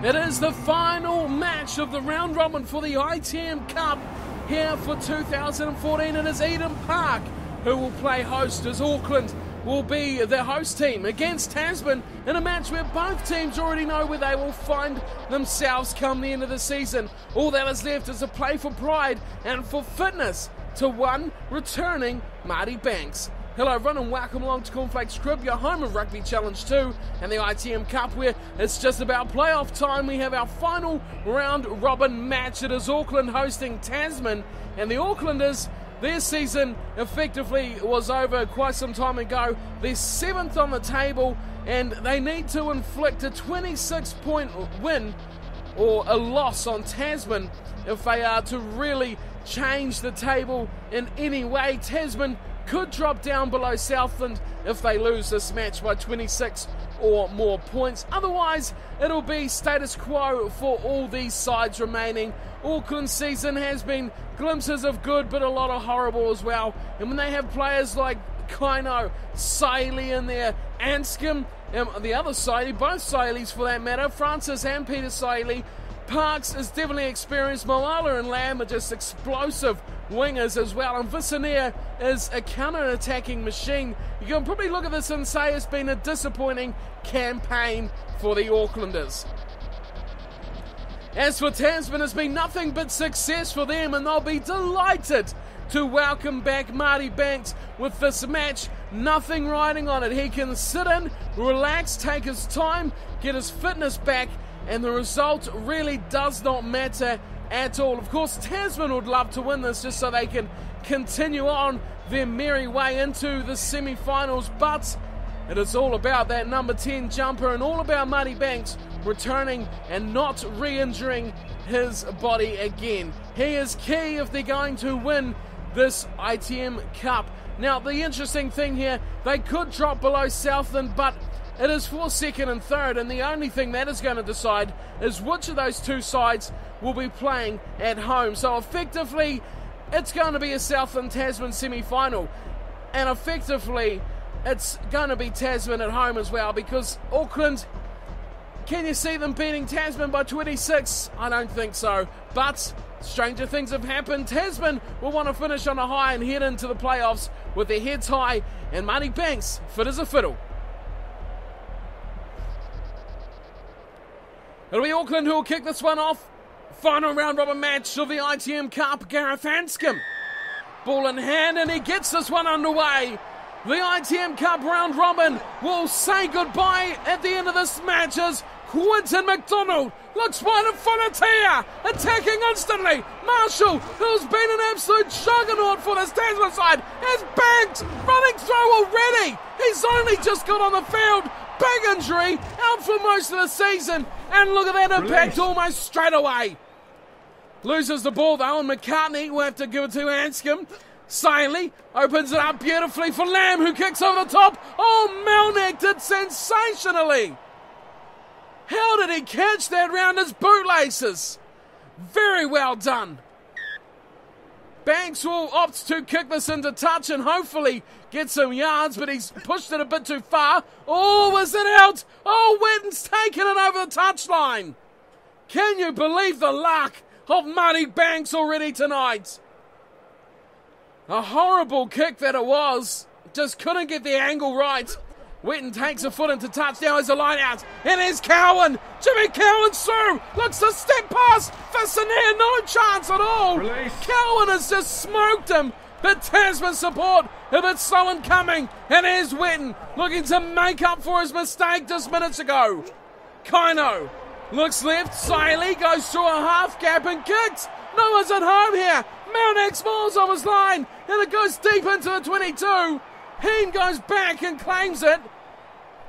It is the final match of the round robin for the ITM Cup here for 2014. It is Eden Park who will play host, as Auckland will be the host team against Tasman in a match where both teams already know where they will find themselves come the end of the season. All that is left is a play for pride and for fitness to one returning Marty Banks. Hello everyone and welcome along to Cornf1lakes Crib, your home of Rugby Challenge 2 and the ITM Cup, where it's just about playoff time. We have our final round robin match. It is Auckland hosting Tasman, and the Aucklanders, their season effectively was over quite some time ago. They're 7th on the table and they need to inflict a 26-point win or a loss on Tasman if they are to really change the table in any way. Tasman could drop down below Southland if they lose this match by 26 or more points. Otherwise, it'll be status quo for all these sides remaining. Auckland's season has been glimpses of good, but a lot of horrible as well. And when they have players like Kaino, Siley in there, Anscombe, and the other Siley, both Sileys for that matter, Francis and Peter Siley, Parks is definitely experienced. Moala and Lamb are just explosive wingers as well, and Visaneer is a counter-attacking machine. You can probably look at this and say it's been a disappointing campaign for the Aucklanders. As for Tasman, it's been nothing but success for them, and they'll be delighted to welcome back Marty Banks with this match. Nothing riding on it. He can sit in, relax, take his time, get his fitness back, and the result really does not matter at all. Of course, Tasman would love to win this just so they can continue on their merry way into the semi-finals, but it is all about that number 10 jumper and all about Marty Banks returning and not re-injuring his body again. He is key if they're going to win this ITM Cup. Now, the interesting thing here, they could drop below Southland, but it is for second and third, and the only thing that is going to decide is which of those two sides will be playing at home. So effectively, it's going to be a Southland-Tasman semi-final, and effectively, it's going to be Tasman at home as well, because Auckland, can you see them beating Tasman by 26? I don't think so, but stranger things have happened. Tasman will want to finish on a high and head into the playoffs with their heads high, and Marty Banks fit as a fiddle. It'll be Auckland who will kick this one off. Final round robin match of the ITM Cup. Gareth Anscombe, ball in hand, and he gets this one underway. The ITM Cup round robin will say goodbye at the end of this match as Quinton McDonald looks wide in front of Tia, attacking instantly. Marshall, who's been an absolute juggernaut for this Tasman side, has banked, running through already. He's only just got on the field. Big injury, out for most of the season, and look at that impact almost straight away. Loses the ball though, and McCartney will have to give it to Anscombe. Siley opens it up beautifully for Lamb, who kicks over the top. Oh, Melnick did sensationally. How did he catch that round his bootlaces? Very well done. Banks will opt to kick this into touch and hopefully get some yards, but he's pushed it a bit too far. Oh, was it out? Oh, Wetton's taken it over the touchline. Can you believe the luck of Marty Banks already tonight? A horrible kick that it was. Just couldn't get the angle right. Wetton takes a foot into touch. Now there's a line out. And there's Cowan. Jimmy Cowan's through. Looks to step past. Visaneer, no chance at all. Release. Cowan has just smoked him. But Tasman support a bit slow in coming. And here's Wetton looking to make up for his mistake just minutes ago. Kaino looks left. Siley goes through a half gap and kicks. No one's at home here. Melnick falls off his line. And it goes deep into the 22. Heen goes back and claims it.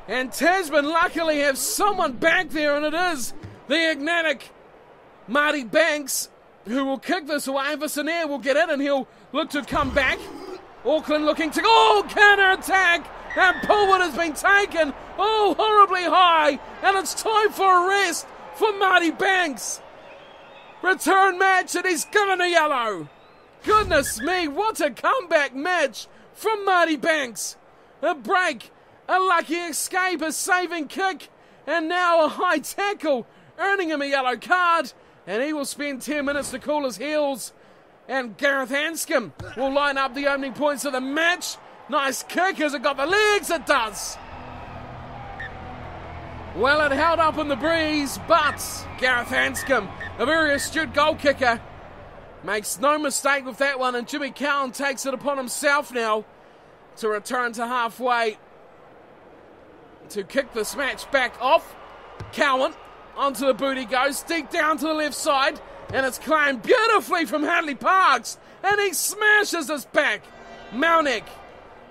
And Tasman luckily have someone back there, and it is the agnatic Marty Banks who will kick this away. Visaneer will get in and he'll look to come back. Auckland looking to counter-attack, and Pullwood has been taken horribly high, and it's time for a rest for Marty Banks. Return match, and he's given a yellow. Goodness me, what a comeback match from Marty Banks. A break, a lucky escape, a saving kick, and now a high tackle earning him a yellow card, and he will spend 10 minutes to cool his heels. And Gareth Hanscom will line up the opening points of the match. Nice kick. Has it got the legs? It does. Well, it held up in the breeze, but Gareth Hanscom, a very astute goal kicker, makes no mistake with that one, and Jimmy Cowan takes it upon himself now to return to halfway to kick this match back off. Cowan onto the boot he goes, deep down to the left side, and it's claimed beautifully from Hadley Parks, and he smashes this back. Malnick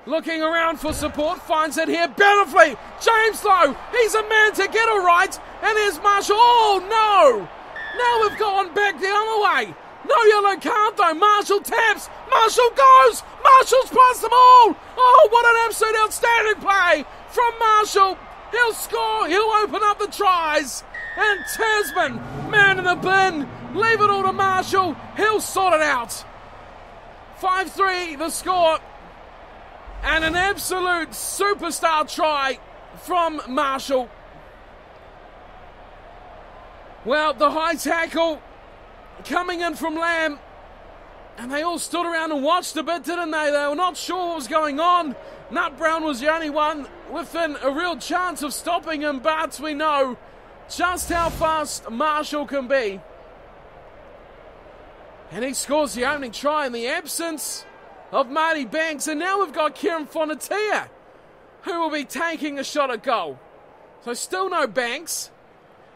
looking around for support, finds it here beautifully. James Lowe, he's a man to get it right, and here's Marshall. Oh no! Now we've got one back the other way. No yellow card though. Marshall taps. Marshall goes. Marshall's past them all. Oh, what an absolute outstanding play from Marshall. He'll score. He'll open up the tries. And Tasman, man in the bin. Leave it all to Marshall. He'll sort it out. 5-3 the score. And an absolute superstar try from Marshall. Well, the high tackle coming in from Lamb, and they all stood around and watched a bit, didn't they? They were not sure what was going on. Nut Brown was the only one within a real chance of stopping him, but we know just how fast Marshall can be. And he scores the opening try in the absence of Marty Banks, and now we've got Kieran Fonatia, who will be taking a shot at goal. So still no Banks.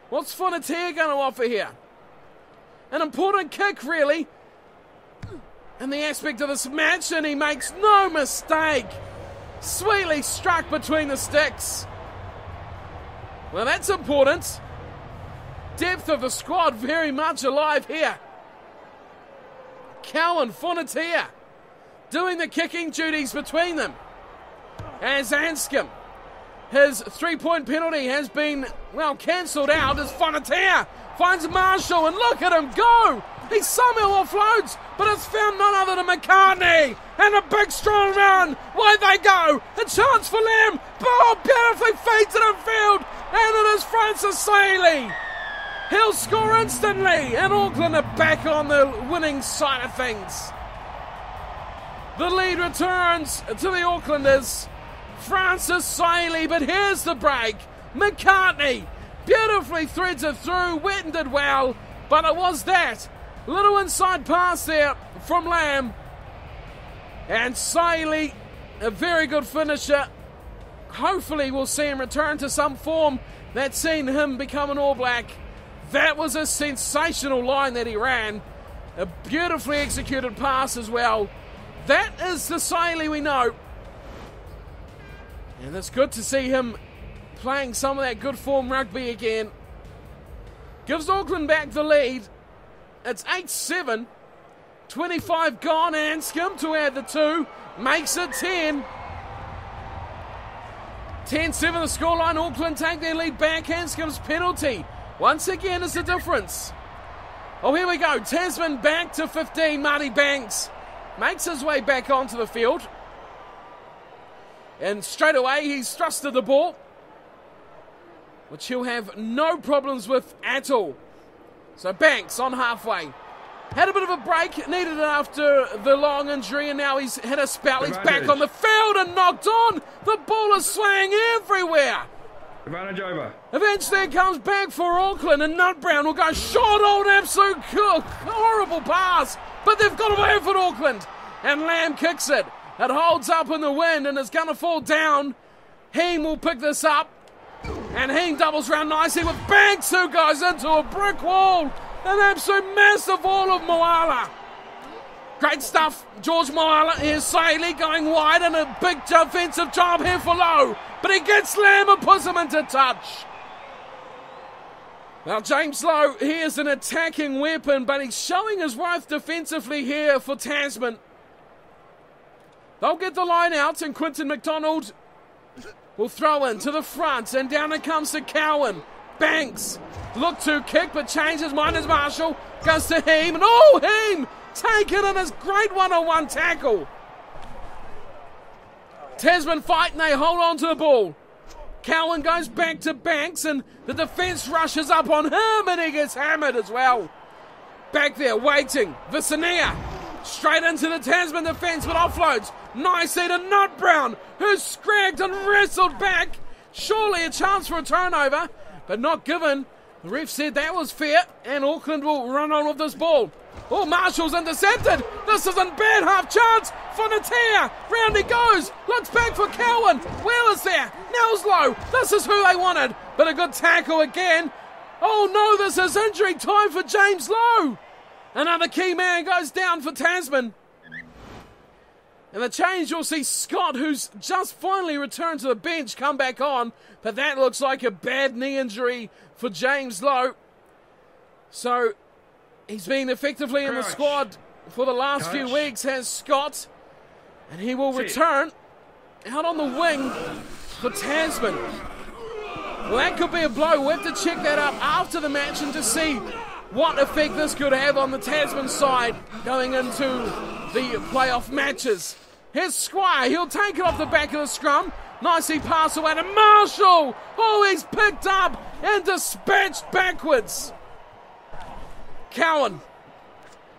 What's Fonatia going to offer here? An important kick, really, in the aspect of this match, and he makes no mistake. Sweetly struck between the sticks. Well, that's important. Depth of the squad very much alive here. Cowan, Fonatia doing the kicking duties between them. As Hanscom, his 3-point penalty has been, well, cancelled out as Fonatia finds Marshall, and look at him go! He somehow offloads, but it's found none other than McCartney, and a big strong run. Why they go? A chance for Lamb. Ball beautifully feeds it in field, and it is Francis Saley. He'll score instantly, and Auckland are back on the winning side of things. The lead returns to the Aucklanders. Francis Saley, but here's the break. McCartney beautifully threads it through. Wetton did well, but it was that little inside pass there from Lamb. And Saley, a very good finisher. Hopefully we'll see him return to some form that's seen him become an All Black. That was a sensational line that he ran. A beautifully executed pass as well. That is the Saley we know. And it's good to see him playing some of that good form rugby again. Gives Auckland back the lead. It's 8-7. 25 gone. Hanscom to add the 2. Makes it 10. 10-7 the scoreline. Auckland take their lead back. Hanscom's penalty once again is the difference. Oh, here we go. Tasman back to 15. Marty Banks makes his way back onto the field. And straight away he's thrusted the ball, which he'll have no problems with at all. So Banks on halfway. Had a bit of a break, needed it after the long injury, and now he's had a spell. He's back on the field and knocked on. The ball is swaying everywhere. Advantage over. Eventually it comes back for Auckland, and Nut Brown will go short on absolute horrible pass. But they've got away for Auckland. And Lamb kicks it. It holds up in the wind and is going to fall down. Heem will pick this up. And Heem doubles round nicely with Banks, who goes into a brick wall. An absolute massive wall of Moala. Great stuff. George Moala. Here's Saley going wide, and a big defensive job here for Lowe. But he gets Lamb and puts him into touch. Now James Lowe, he is an attacking weapon, but he's showing his worth defensively here for Tasman. They'll get the line out, and Quinton McDonald will throw in to the front, and down it comes to Cowan. Banks look to kick, but changes his mind as Marshall goes to Heem, and Heem taken in his great one-on-one tackle. Tasman fight, and they hold on to the ball. Cowan goes back to Banks and the defence rushes up on him and he gets hammered as well. Back there waiting, Vicinea straight into the Tasman defence but offloads nicely to Not Brown, who's scragged and wrestled back. Surely a chance for a turnover, but not given. The ref said that was fair and Auckland will run on with this ball. Oh, Marshall's intercepted. This isn't bad, half chance. Fonatea, round he goes. Looks back for Cowan. Wheeler's there. Nelslow. This is who they wanted. But a good tackle again. Oh no, this is injury time for James Lowe. Another key man goes down for Tasman. And the change, you'll see Scott, who's just finally returned to the bench, come back on. But that looks like a bad knee injury for James Lowe. So he's been effectively in the squad for the last few weeks, has Scott. And he will return out on the wing for Tasman. Well, that could be a blow. We'll have to check that up after the match and to see what effect this could have on the Tasman side going into the playoff matches. Here's Squire. He'll take it off the back of the scrum. Nicely pass away to Marshall. Oh, he's picked up and dispatched backwards. Cowan.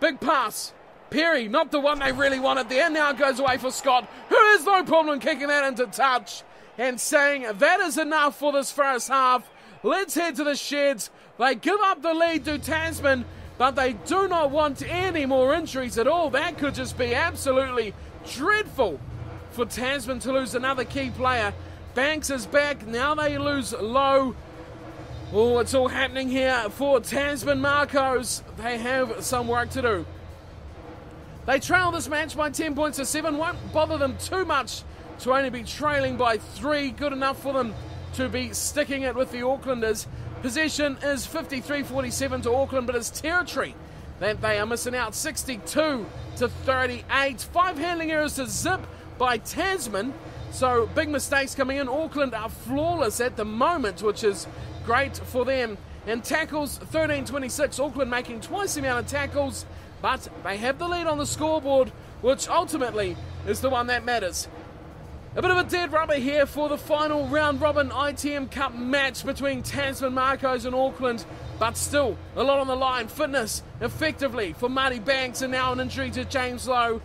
Big pass. Perry, not the one they really wanted there. Now it goes away for Scott, who has no problem kicking that into touch and saying that is enough for this first half. Let's head to the sheds. They give up the lead to Tasman, but they do not want any more injuries at all. That could just be absolutely dreadful for Tasman to lose another key player. Banks is back. Now they lose Lowe. Oh, it's all happening here for Tasman Makos. They have some work to do. They trail this match by 10 points to 7. Won't bother them too much to only be trailing by 3. Good enough for them to be sticking it with the Aucklanders. Possession is 53-47 to Auckland, but it's territory that they are missing out. 62 to 38. 5 handling errors to zip by Tasman. So big mistakes coming in. Auckland are flawless at the moment, which is great for them. And tackles 13-26. Auckland making twice the amount of tackles, but they have the lead on the scoreboard, which ultimately is the one that matters. A bit of a dead rubber here for the final round-robin ITM Cup match between Tasman Makos and Auckland, but still a lot on the line. Fitness, effectively, for Marty Banks, and now an injury to James Lowe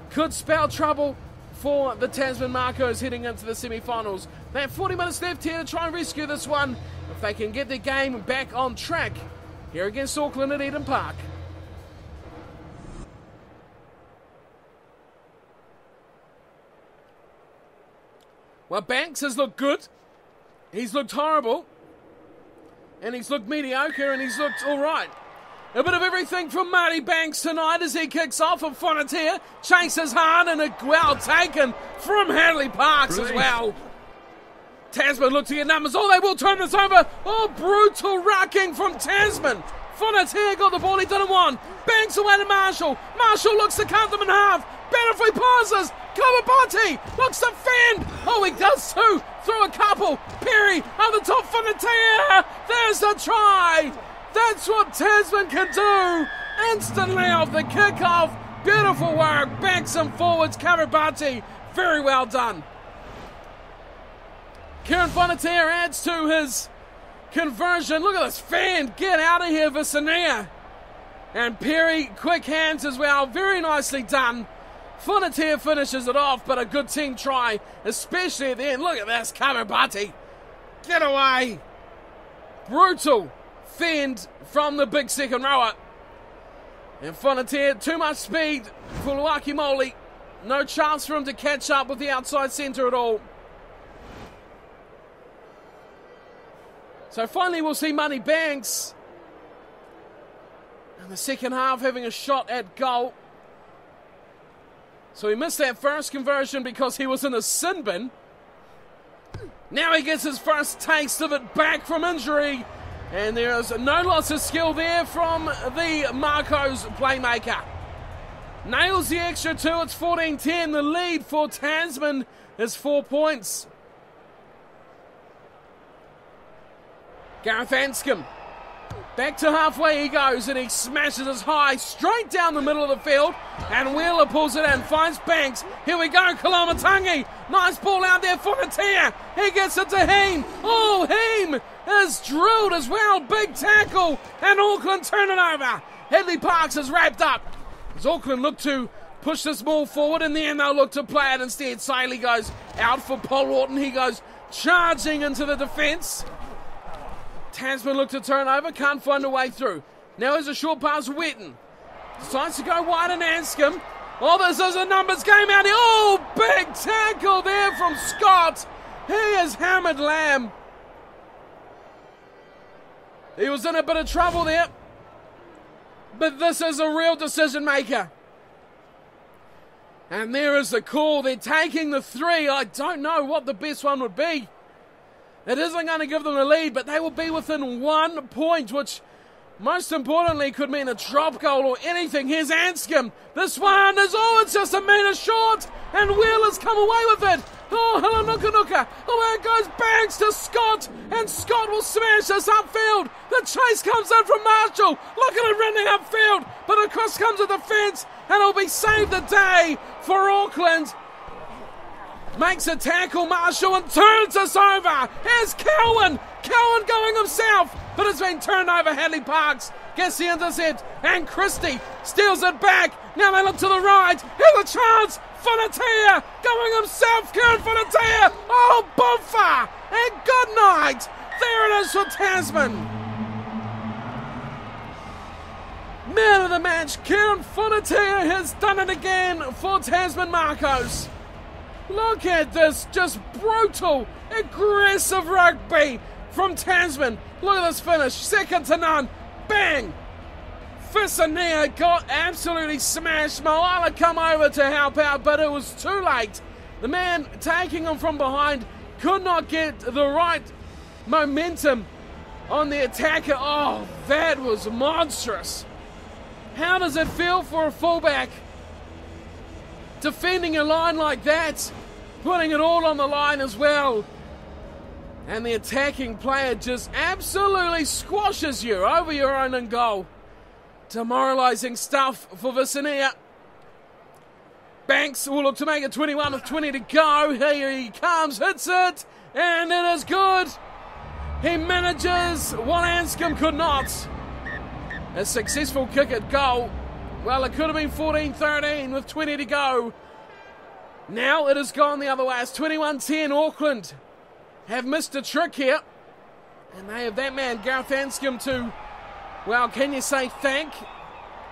could spell trouble for the Tasman Makos heading into the semi-finals. They have 40 minutes left here to try and rescue this one if they can get the game back on track here against Auckland at Eden Park. Well, Banks has looked good, he's looked horrible, and he's looked mediocre, and he's looked alright. A bit of everything from Marty Banks tonight as he kicks off, and Fonatea chases hard, and a well taken from Hadley Parks as well. Tasman look to get numbers. Oh, they will turn this over. Oh, brutal rucking from Tasman. Fonatea got the ball he didn't want. Banks away to Marshall. Marshall looks to cut them in half. Benefit passes. Kawabati looks to fend. Oh, he does too. Through a couple. Perry on the top. Fonatea. There's the try. That's what Tasman can do. Instantly off the kickoff. Beautiful work. Backs and forwards. Kawabati. Very well done. Kieran Fonatea adds to his conversion. Look at this fan. Get out of here, Vicinea. And Perry, quick hands as well. Very nicely done. Fonatea finishes it off, but a good team try, especially at the end. Look at this, Kawabati. Get away. Brutal fend from the big second rower. And Fonatea, too much speed for Luaki Moli. No chance for him to catch up with the outside centre at all. So finally we'll see Money Banks in the second half having a shot at goal. So he missed that first conversion because he was in a sin bin. Now he gets his first taste of it back from injury. And there is no loss of skill there from the Makos playmaker. Nails the extra 2, it's 14-10. The lead for Tasman is 4 points. Gareth Anscombe Back to halfway he goes, and he smashes his high straight down the middle of the field. And Wheeler pulls it in, finds Banks. Here we go, Kalamatangi. Nice ball out there for Natia. He gets it to Heem. Oh, Heem is drilled as well. Big tackle, and Auckland turn it over. Headley Parks is wrapped up. As Auckland look to push this ball forward, in the end they'll look to play it instead. Siley goes out for Paul Orton. He goes charging into the defence. Tasman look to turn over, can't find a way through. Now there's a short pass, Wetton. Decides to go wide and Anscombe. Oh, this is a numbers game out here. Oh, big tackle there from Scott. He is hammered lamb. He was in a bit of trouble there. But this is a real decision maker. And there is the call. They're taking the 3. I don't know what the best one would be. It isn't going to give them a lead, but they will be within 1 point, which most importantly could mean a drop goal or anything. Here's Anscombe. This one is, it's just a metre short, and Wheeler's come away with it. Oh, hello, Nuka. Oh, there goes Banks to Scott, and Scott will smash this upfield. The chase comes in from Marshall. Look at him running upfield, but across comes the defence, and it'll be saved the day for Auckland. Makes a tackle, Marshall, and turns us over. Here's Cowan. Cowan going himself, but it's been turned over. Hadley Parks gets the intercept, and Christie steals it back. Now they look to the right. Here's a chance. Fonatia going himself. Kieran Fonatia. Oh, buffer. And good night. There it is for Tasman. Man of the match, Kieran Fonatia has done it again for Tasman Makos. Look at this, just brutal, aggressive rugby from Tasman. Look at this finish, second to none. Bang! Fisania got absolutely smashed. Moala come over to help out, but it was too late. The man taking him from behind could not get the right momentum on the attacker. Oh, that was monstrous. How does it feel for a fullback defending a line like that, putting it all on the line as well? And the attacking player just absolutely squashes you over your own goal. Demoralising stuff for Vicenia. Banks will look to make it 21 with 20 to go. Here he comes, hits it, and it is good. He manages what Anscombe could not. A successful kick at goal. Well, it could have been 14-13 with 20 to go. Now it has gone the other way. It's 21-10. Auckland have missed a trick here. And they have that man, Gareth Anscombe, to, well, can you say thank?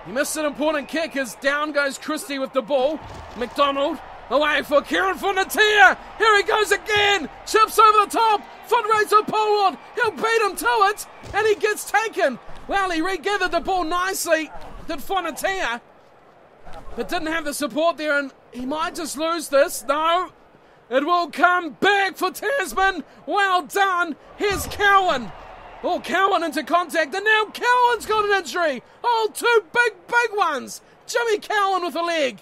He missed an important kick as down goes Christie with the ball. McDonald away for Kieran Fonatia. Here he goes again. Chips over the top. Foot race to Polwood. He'll beat him to it. And he gets taken. Well, he regathered the ball nicely. Did Fonatia. But didn't have the support there. And he might just lose this. No. It will come back for Tasman. Well done. Here's Cowan. Oh, Cowan into contact, and now Cowan's got an injury. Oh, two big ones. Jimmy Cowan with a leg.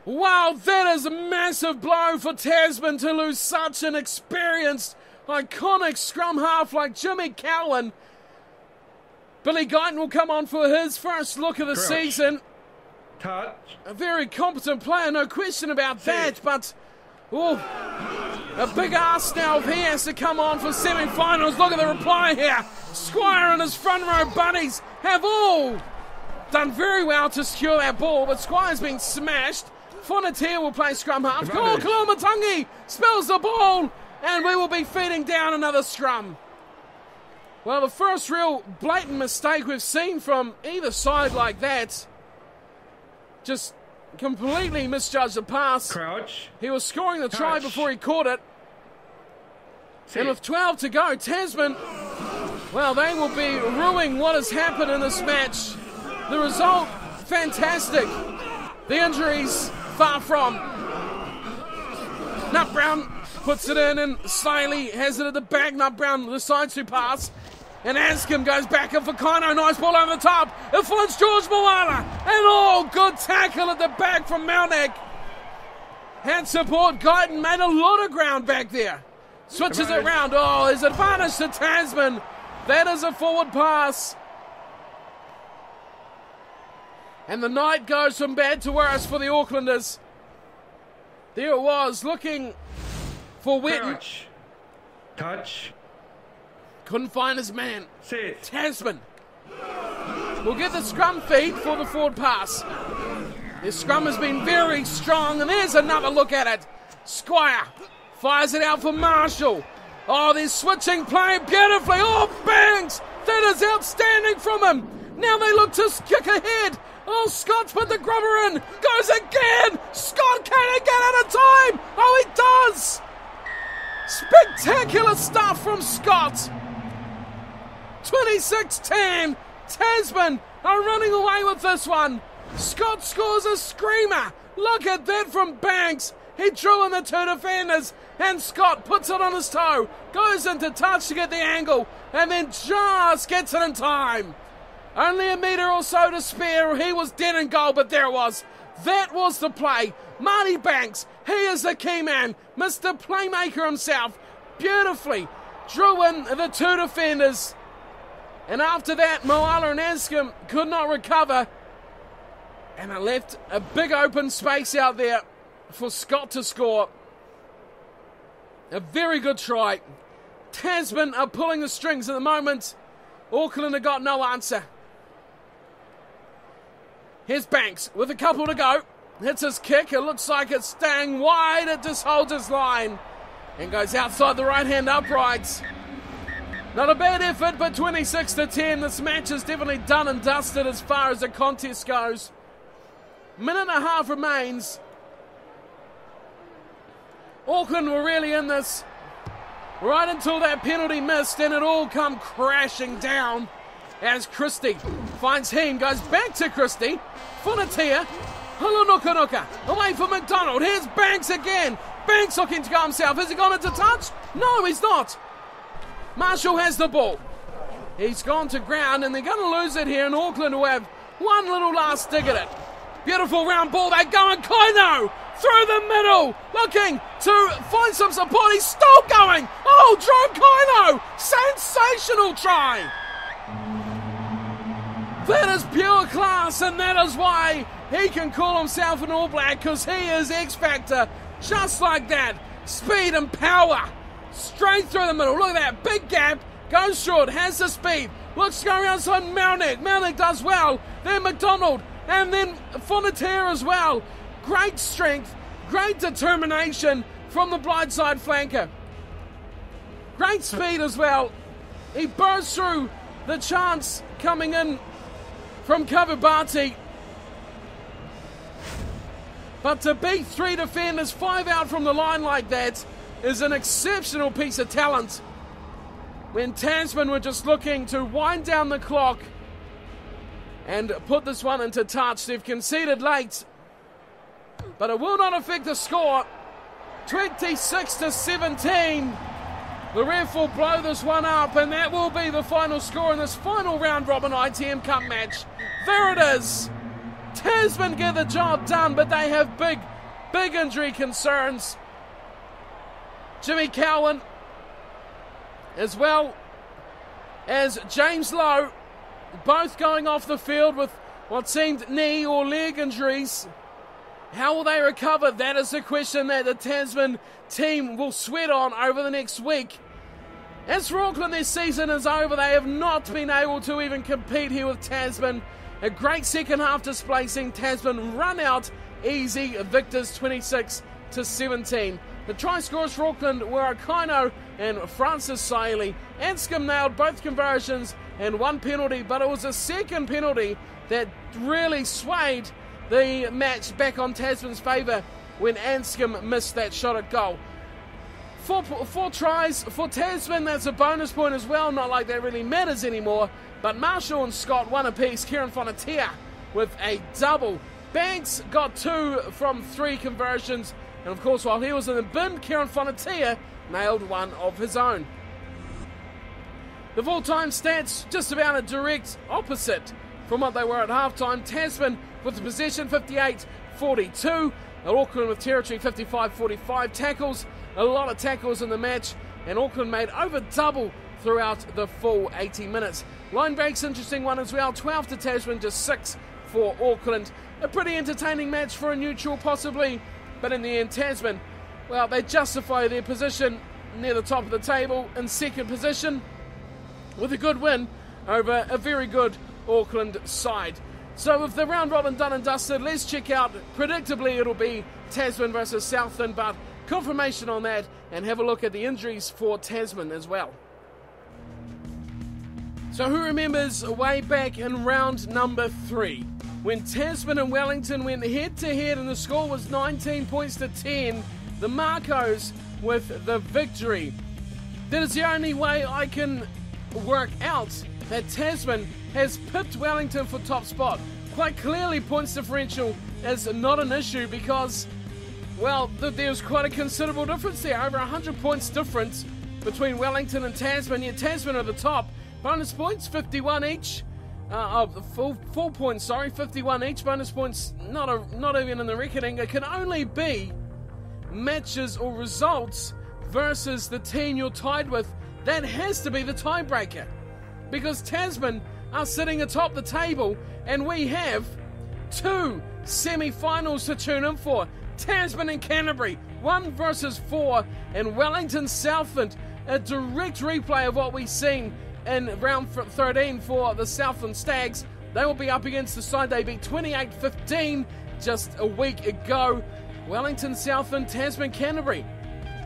Wow, that is a massive blow for Tasman to lose such an experienced, iconic scrum half like Jimmy Cowan. Billy Guyton will come on for his first look of the season. Touch. A very competent player, no question about that, but... oh, a big ask now if he has to come on for semi-finals. Look at the reply here. Squire and his front row buddies have all done very well to secure that ball, but Squire's been smashed. Fonatia will play scrum half. Oh, Kalamatangi spills the ball, and we will be feeding down another scrum. Well, the first real blatant mistake we've seen from either side like that. Just completely misjudged the pass. Crouch. He was scoring the try before he caught it. And with 12 to go, Tasman, well, they will be ruining what has happened in this match. The result, fantastic. The injuries, far from. Nut Brown puts it in, and Siley has it at the back. Nut Brown decides to pass. And Anscombe goes back in for Kino. Nice ball over the top. It finds George Moana. And good tackle at the back from Malnick. Hand support. Guyton made a lot of ground back there. Switches it round. His advantage to Tasman. That is a forward pass. And the night goes from bad to worse for the Aucklanders. There it was, looking for Witten. Touch. Couldn't find his man. Set. Tasman will get the scrum feed for the forward pass. Their scrum has been very strong, and there's another look at it. Squire fires it out for Marshall. Oh, they're switching play beautifully. Oh, bangs! That is outstanding from him. Now they look to kick ahead. Oh, Scott's put the grubber in. Goes again. Scott, can he get out of time? Oh, he does. Spectacular stuff from Scott. 26-10. Tasman are running away with this one. Scott scores a screamer. Look at that from Banks. He drew in the two defenders, and Scott puts it on his toe, goes into touch to get the angle, and then just gets it in time. Only a metre or so to spare. He was dead in goal, but there it was. That was the play. Marty Banks, he is the key man. Mr. Playmaker himself, beautifully drew in the two defenders. And after that, Moala and Anscombe could not recover. And it left a big open space out there for Scott to score. A very good try. Tasman are pulling the strings at the moment. Auckland have got no answer. Here's Banks with a couple to go. Hits his kick. It looks like it's staying wide. It just holds his line and goes outside the right-hand uprights. Not a bad effort, but 26-10. This match is definitely done and dusted as far as the contest goes. Minute and a half remains. Auckland were really in this right until that penalty missed, and it all come crashing down as Christie finds Heen, goes back to Christie. Funatia, Hulunuka, away from McDonald. Here's Banks again. Banks looking to go himself. Has he gone into touch? No, he's not. Marshall has the ball. He's gone to ground, and they're going to lose it here, and Auckland will have one little last dig at it. Beautiful round ball. They're going. Kaino through the middle, looking to find some support. He's still going. Oh, Drew Kaino. Sensational try. That is pure class, and that is why he can call himself an All Black, because he is X Factor. Just like that. Speed and power. Straight through the middle. Look at that. Big gap. Goes short. Has the speed. Looks to go around side Melnick. Melnick does well. Then McDonald. And then Funatia as well. Great strength. Great determination from the blindside flanker. Great speed as well. He bursts through the chance coming in from Kavabati. But to beat three defenders, 5 out from the line like that, is an exceptional piece of talent. When Tasman were just looking to wind down the clock and put this one into touch. They've conceded late, but it will not affect the score. 26-17. The ref will blow this one up, and that will be the final score in this final round robin ITM Cup match. There it is. Tasman get the job done, but they have big injury concerns. Jimmy Cowan, as well as James Lowe, both going off the field with what seemed knee or leg injuries. How will they recover? That is the question that the Tasman team will sweat on over the next week. As for Auckland, their season is over. They have not been able to even compete here with Tasman. A great second half display, seeing Tasman run out easy victors 26-17. The try scorers for Auckland were Kaino and Francis Saili. Anscombe nailed both conversions and one penalty, but it was a second penalty that really swayed the match back on Tasman's favour when Anscombe missed that shot at goal. Four tries for Tasman, that's a bonus point as well, not like that really matters anymore. But Marshall and Scott one apiece. Kieran Funatia with a double. Banks got 2 from 3 conversions. And of course, while he was in the bin, Kieran Funatia nailed one of his own. The full-time stats just about a direct opposite from what they were at halftime. Tasman with the possession 58-42. Auckland with territory 55-45. Tackles, a lot of tackles in the match. And Auckland made over double throughout the full 80 minutes. Line breaks, interesting one as well. 12 to Tasman, just 6 for Auckland. A pretty entertaining match for a neutral possibly, but in the end Tasman, well, they justify their position near the top of the table in second position with a good win over a very good Auckland side. So with the round robin done and dusted, let's check out, predictably it'll be Tasman versus Southland, but confirmation on that, and have a look at the injuries for Tasman as well. So who remembers way back in round number 3, when Tasman and Wellington went head to head and the score was 19 points to 10, the Makos with the victory. That is the only way I can work out that Tasman has pipped Wellington for top spot. Quite clearly points differential is not an issue because, well, there's quite a considerable difference there. Over 100 points difference between Wellington and Tasman. Yet Tasman are the top. Bonus points, 51 each. Full points, 51 each. Bonus points, not even in the reckoning. It can only be matches or results versus the team you're tied with. That has to be the tiebreaker, because Tasman are sitting atop the table and we have 2 semi-finals to tune in for. Tasman and Canterbury, 1 versus 4, and Wellington Southland, a direct replay of what we've seen in round 13 for the Southland Stags. They will be up against the side they beat 28-15 just a week ago. Wellington Southland, Tasman Canterbury.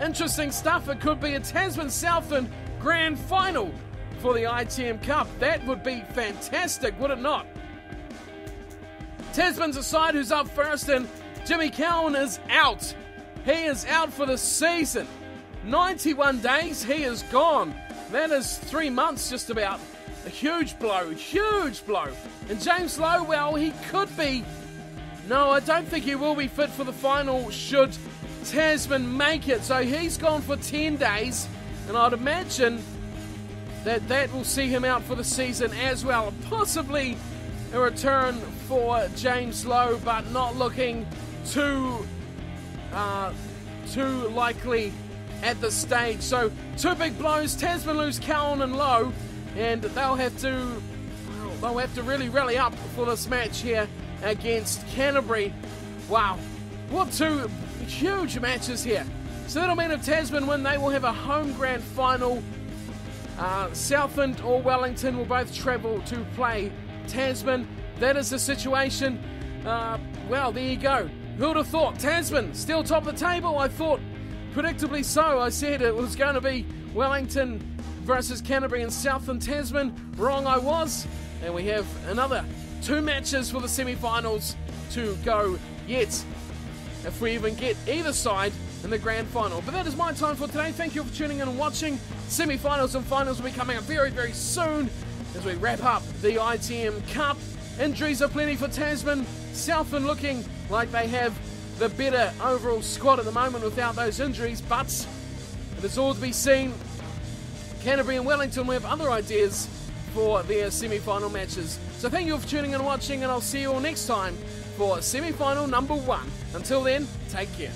Interesting stuff. It could be a Tasman Southland grand final for the ITM Cup. That would be fantastic, would it not? Tasman's a side who's up first, and Jimmy Cowan is out. He is out for the season. 91 days, he is gone. That is 3 months just about. A huge blow, huge blow. And James Lowe, well, he could be. No, I don't think he will be fit for the final should Tasman make it. So he's gone for 10 days, and I'd imagine that will see him out for the season as well. Possibly a return for James Lowe, but not looking too likely at this stage. So 2 big blows. Tasman lose Cowan and Lowe, and they'll have to really rally up for this match here against Canterbury. Wow, what 2 huge matches here. So that'll mean if Tasman win, they will have a home grand final. Southland or Wellington will both travel to play Tasman. That is the situation. Well, there you go. Who would have thought? Tasman still top of the table. I thought, predictably so, I said it was going to be Wellington versus Canterbury and Southland Tasman. Wrong I was. And we have another 2 matches for the semi-finals to go yet, if we even get either side in the grand final. But that is my time for today. Thank you for tuning in and watching. Semi-finals and finals will be coming up very, very soon as we wrap up the ITM Cup. Injuries are plenty for Tasman. Southland looking like they have the better overall squad at the moment without those injuries, but it is all to be seen. Canterbury and Wellington will have other ideas for their semi-final matches. So thank you for tuning in and watching, and I'll see you all next time for semi-final number 1. Until then, take care.